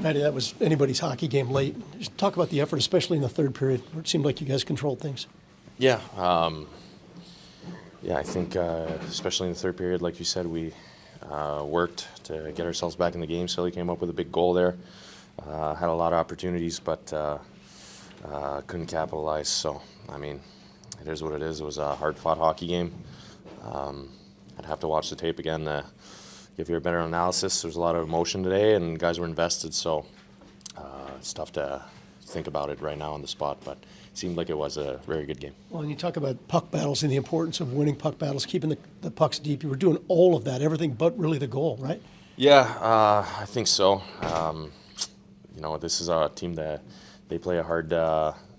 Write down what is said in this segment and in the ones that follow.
Matty, that was anybody's hockey game late. Just talk about the effort, especially in the third period, where it seemed like you guys controlled things. Yeah. I think especially in the third period, like you said, we worked to get ourselves back in the game. Silly came up with a big goal there. Had a lot of opportunities, but couldn't capitalize. So, I mean, it is what it is. It was a hard-fought hockey game. I'd have to watch the tape again to give you a better analysis. There's a lot of emotion today, and guys were invested, so it's tough to think about it right now on the spot, but it seemed like it was a very good game. Well, and you talk about puck battles and the importance of winning puck battles, keeping the pucks deep. You were doing all of that, everything but really the goal, right? Yeah, I think so. This is a team that they play a hard,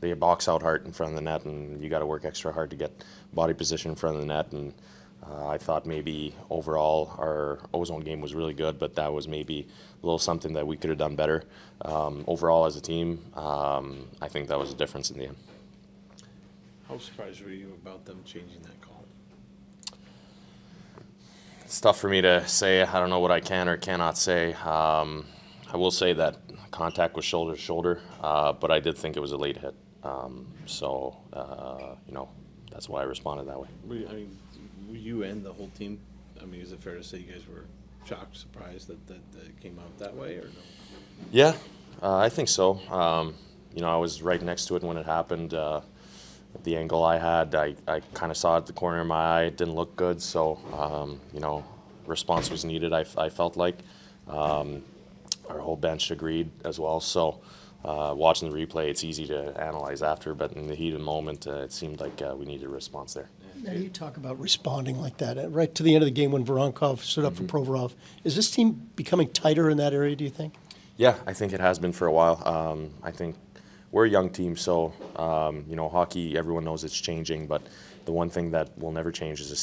they box out hard in front of the net, and you got to work extra hard to get body position in front of the net. And I thought maybe overall our ozone game was really good, but that was maybe a little something that we could have done better. Overall as a team, I think that was a difference in the end. How surprised were you about them changing that call? It's tough for me to say. I don't know what I can or cannot say. I will say that contact was shoulder to shoulder, but I did think it was a late hit. That's why I responded that way. Were you and the whole team, is it fair to say you guys were shocked, surprised that it came out that way, or no? Yeah, I think so. I was right next to it when it happened. The angle I had, I kind of saw it at the corner of my eye. It didn't look good, so, response was needed, I felt like. Our whole bench agreed as well, so watching the replay, it's easy to analyze after, but in the heat of the moment, it seemed like we needed a response there. Now you talk about responding like that. Right to the end of the game when Voronkov stood up for Provorov. Is this team becoming tighter in that area, do you think? Yeah, I think it has been for a while. I think we're a young team, so, hockey, everyone knows it's changing, but the one thing that will never change is a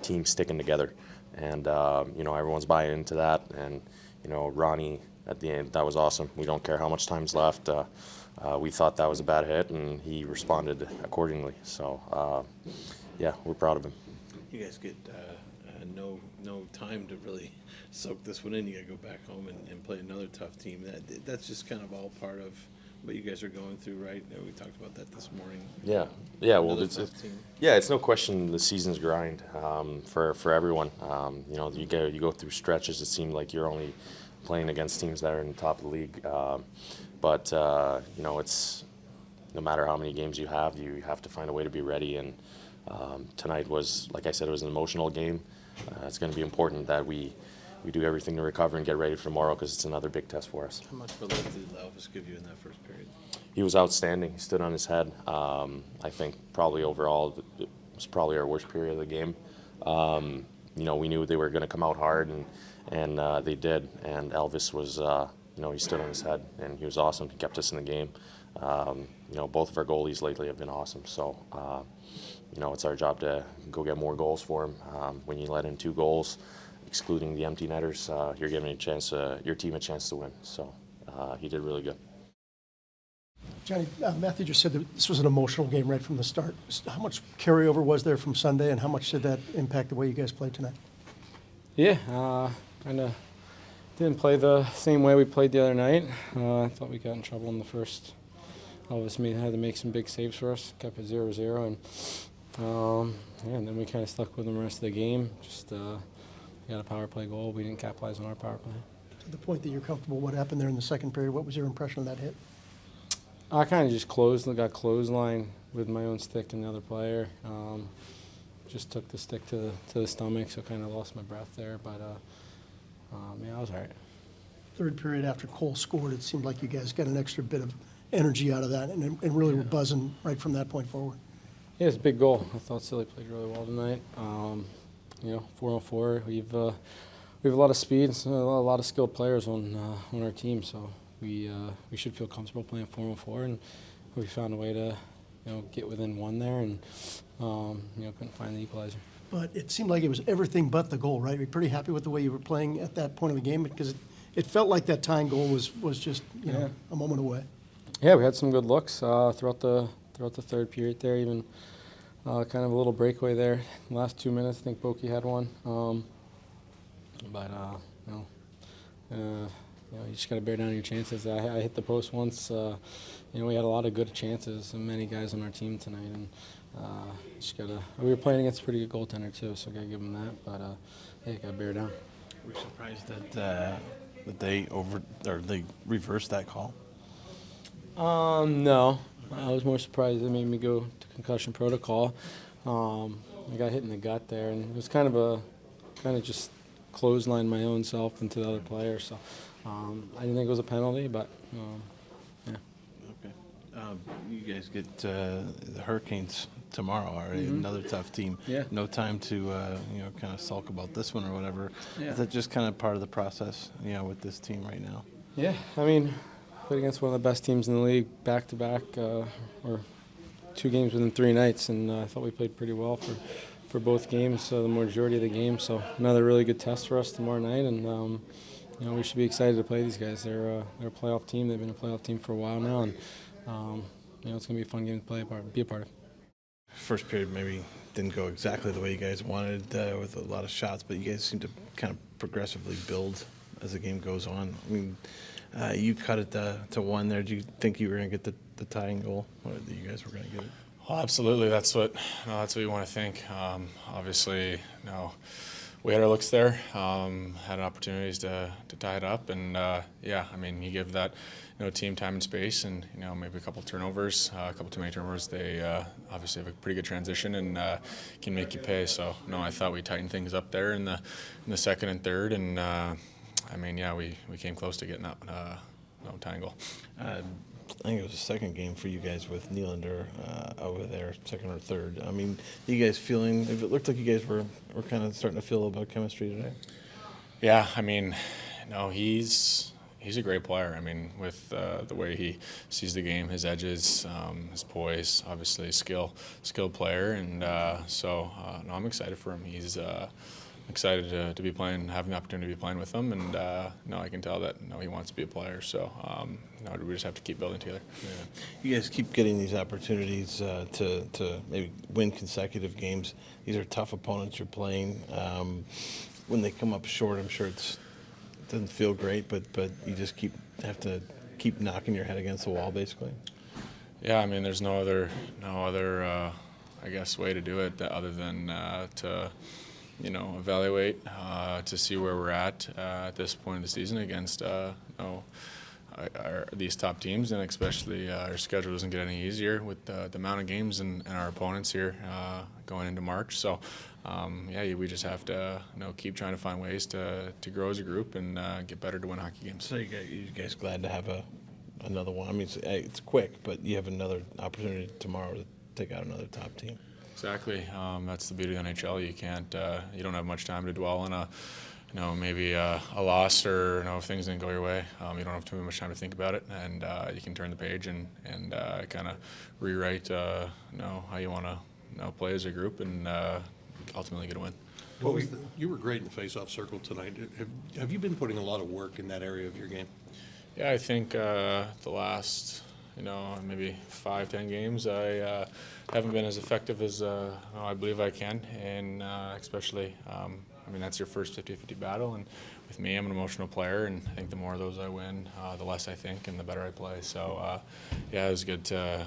team sticking together. And, everyone's buying into that. And, Ronnie, at the end, that was awesome. We don't care how much time's left. We thought that was a bad hit, and he responded accordingly. So, we're proud of him. You guys get no time to really soak this one in. You got to go back home and play another tough team. That's just kind of all part of what you guys are going through, right? We talked about that this morning. Yeah. Well, it's no question the season's grind for everyone. You go through stretches. It seems like you're only playing against teams that are in the top of the league. But it's no matter how many games you have to find a way to be ready. And tonight was, like I said, it was an emotional game. It's going to be important that we do everything to recover and get ready for tomorrow because it's another big test for us. How much for lift did Elvis give you in that first period? He was outstanding. He stood on his head. I think probably overall it was probably our worst period of the game. We knew they were going to come out hard, and they did. And Elvis was, he stood on his head, and he was awesome. He kept us in the game. Both of our goalies lately have been awesome. So, it's our job to go get more goals for him. When you let in 2 goals, excluding the empty netters, you're giving your team a chance to win. So he did really good. Johnny, Matthew just said that this was an emotional game right from the start. How much carryover was there from Sunday, and how much did that impact the way you guys played tonight? Yeah, kind of didn't play the same way we played the other night. I thought we got in trouble in the first. Elvis had to make some big saves for us, kept it 0-0, and then we kind of stuck with them the rest of the game. Just got a power play goal. We didn't capitalize on our power play. To the point that you're comfortable, what happened there in the second period? What was your impression of that hit? I kind of just got clothesline with my own stick and the other player. Just took the stick to the stomach, so kind of lost my breath there. But I was all right. Third period after Cole scored, it seemed like you guys got an extra bit of energy out of that, and really were buzzing right from that point forward. Yeah, it's a big goal. I thought Silly played really well tonight. 4-on-4. We have a lot of speed, a lot of skilled players on our team, so we should feel comfortable playing 4-on-4, and we found a way to get within 1 there, and couldn't find the equalizer. But it seemed like it was everything but the goal, right? Were you pretty happy with the way you were playing at that point of the game? Because it felt like that tying goal was just a moment away. Yeah, we had some good looks throughout the third period there, even kind of a little breakaway there. The last 2 minutes, I think Boki had one. you just got to bear down your chances. I hit the post once. We had a lot of good chances and many guys on our team tonight, and just gotta. We were playing against a pretty good goaltender too, so gotta give them that. But you gotta bear down. Were you surprised that they reversed that call? No, I was more surprised they made me go to concussion protocol. I got hit in the gut there, and it was kind of just clothesline my own self into the other player. So I didn't think it was a penalty, but yeah. Okay. You guys get the Hurricanes tomorrow, already another tough team. Yeah. No time to kind of sulk about this one or whatever. Yeah. Is that just kind of part of the process, with this team right now? Yeah, I mean, played against one of the best teams in the league back to back, or 2 games within 3 nights, and I thought we played pretty well for both games, the majority of the game. So another really good test for us tomorrow night, and we should be excited to play these guys. They're a playoff team. They've been a playoff team for a while now, and it's going to be a fun game to be a part of. First period maybe didn't go exactly the way you guys wanted with a lot of shots, but you guys seem to kind of progressively build as the game goes on. I mean, you cut it to 1 there. Do you think you were going to get the tying goal, or that you guys were going to get it? Well, absolutely. That's what you want to think. Obviously, we had our looks there, had opportunities to tie it up, and you give that team time and space, and maybe a couple turnovers, a couple too many turnovers. They obviously have a pretty good transition and can make you pay. So I thought we tightened things up there in the second and third, and we came close to getting that tying goal. I think it was the second game for you guys with Nylander over there, second or third. I mean, you guys feeling? It looked like you guys were kind of starting to feel a little bit of chemistry today. Yeah, he's a great player. I mean, with the way he sees the game, his edges, his poise, obviously skilled player, and I'm excited for him. He's excited to be playing, having the opportunity to be playing with him, and I can tell that he wants to be a player. So we just have to keep building together. Yeah. You guys keep getting these opportunities to maybe win consecutive games. These are tough opponents you're playing. When they come up short, I'm sure it doesn't feel great, but you just have to keep knocking your head against the wall, basically. Yeah, I mean, there's no other way to do it other than to evaluate to see where we're at this point of the season against these top teams, and especially our schedule doesn't get any easier with the amount of games and our opponents here going into March. So we just have to keep trying to find ways to grow as a group and get better to win hockey games. So you guys glad to have another one? I mean, it's quick, but you have another opportunity tomorrow to take out another top team. Exactly. That's the beauty of the NHL. You don't have much time to dwell on maybe a loss or if things didn't go your way. You don't have too much time to think about it, and you can turn the page and kind of rewrite how you want to play as a group and ultimately get a win. You were great in the face-off circle tonight. Have you been putting a lot of work in that area of your game? Yeah, I think the last maybe 5-10 games I haven't been as effective as I believe I can, and especially that's your first 50-50 battle, and with me, I'm an emotional player, and I think the more of those I win, the less I think and the better I play. So it was good to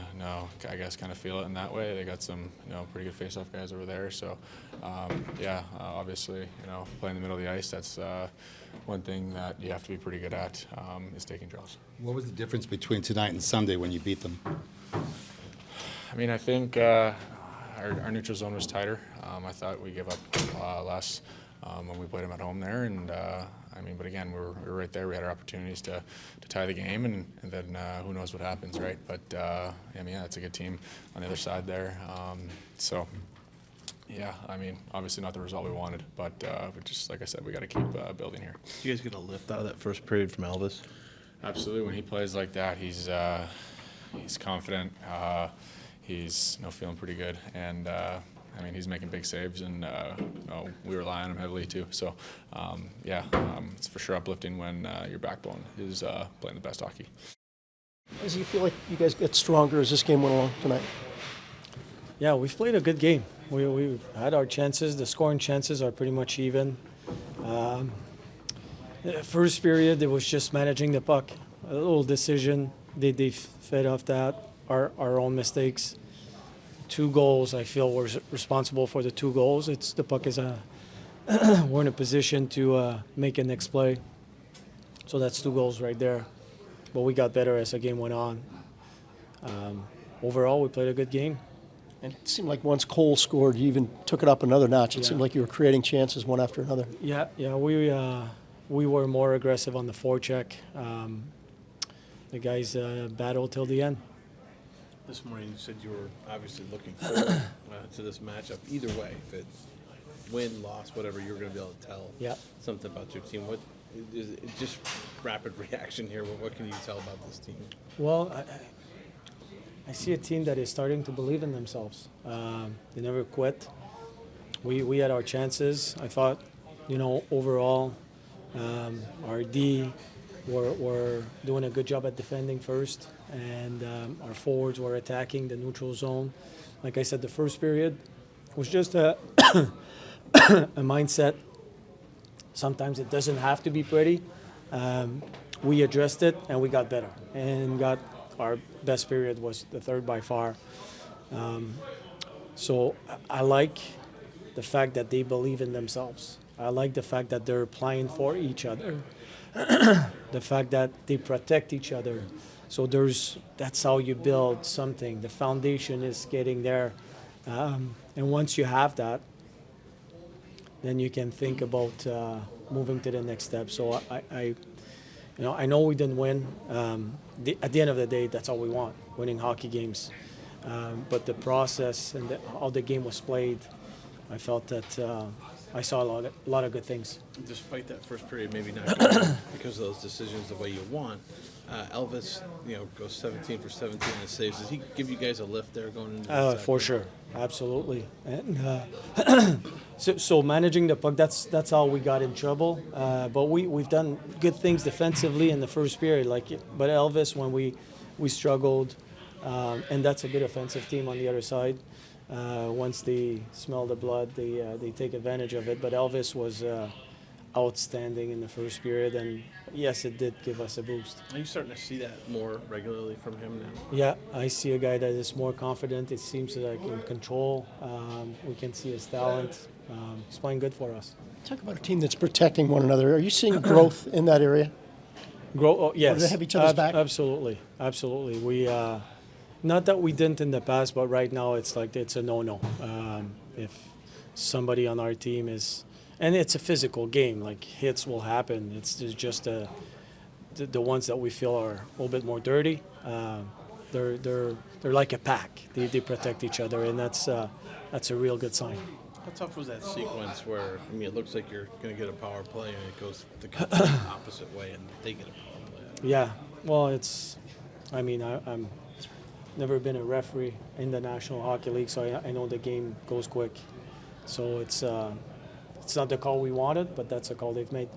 I guess kind of feel it in that way. They got some pretty good face-off guys over there, so obviously playing in the middle of the ice, that's one thing that you have to be pretty good at is taking draws. What was the difference between tonight and Sunday when you beat them? I think our neutral zone was tighter. I thought we gave up less when we played them at home there, and but again, we were right there. We had our opportunities to tie the game, and then who knows what happens, right? But it's a good team on the other side there. Obviously not the result we wanted, but just like I said, we got to keep building here. Did you guys get a lift out of that first period from Elvis? Absolutely. When he plays like that, he's confident. He's feeling pretty good, and he's making big saves, and we rely on him heavily too. So it's for sure uplifting when your backbone is playing the best hockey. Does you feel like you guys get stronger as this game went along tonight? Yeah, we've played a good game. We've had our chances. The scoring chances are pretty much even. First period, it was just managing the puck. A little decision. They fed off that, our own mistakes. 2 goals, I feel, were responsible for the 2 goals. It's the puck is we're in a position to make a next play. So that's 2 goals right there. But we got better as the game went on. Overall, we played a good game. And it seemed like once Cole scored, you even took it up another notch. It Yeah. seemed like you were creating chances one after another. Yeah, we were more aggressive on the forecheck. The guys battled till the end. This morning, you said you were obviously looking forward to this matchup. Either way, if it's win, loss, whatever, you're going to be able to tell Yeah. something about your team. What is it, just rapid reaction here? What can you tell about this team? Well, I see a team that is starting to believe in themselves. They never quit. We had our chances. I thought, overall, our D were doing a good job at defending first, and our forwards were attacking the neutral zone. Like I said, the first period was just a a mindset. Sometimes it doesn't have to be pretty. We addressed it and we got better and got our best period was the third by far. So I like the fact that they believe in themselves. I like the fact that they're playing for each other. The fact that they protect each other. So that's how you build something. The foundation is getting there. And once you have that, then you can think about moving to the next step. So I know we didn't win. At the end of the day, that's all we want, winning hockey games. But the process and how the game was played, I felt that I saw a lot of good things. Despite that first period maybe not going because of those decisions the way you want, Elvis, goes 17 for 17 and saves. Does he give you guys a lift there going into the second? For sure, absolutely. And so managing the puck, that's how we got in trouble. But we've done good things defensively in the first period. But Elvis, when we struggled, and that's a good offensive team on the other side. Once they smell the blood, they take advantage of it. But Elvis was outstanding in the first period, and yes, it did give us a boost. Are you starting to see that more regularly from him now? Yeah, I see a guy that is more confident. It seems like in control. We can see his talent. He's playing good for us. Talk about a team that's protecting one another. Are you seeing growth in that area? Yes. Do they have each other's back? Absolutely. We not that we didn't in the past, but right now it's a no-no. If somebody on our team is, and it's a physical game, like hits will happen. It's just the ones that we feel are a little bit more dirty. They're like a pack. They protect each other, and that's a real good sign. How tough was that sequence where, it looks like you're going to get a power play and it goes the complete opposite way and they get a power play? Yeah, well, I'm never been a referee in the National Hockey League, so I know the game goes quick. So it's not the call we wanted, but that's a call they've made.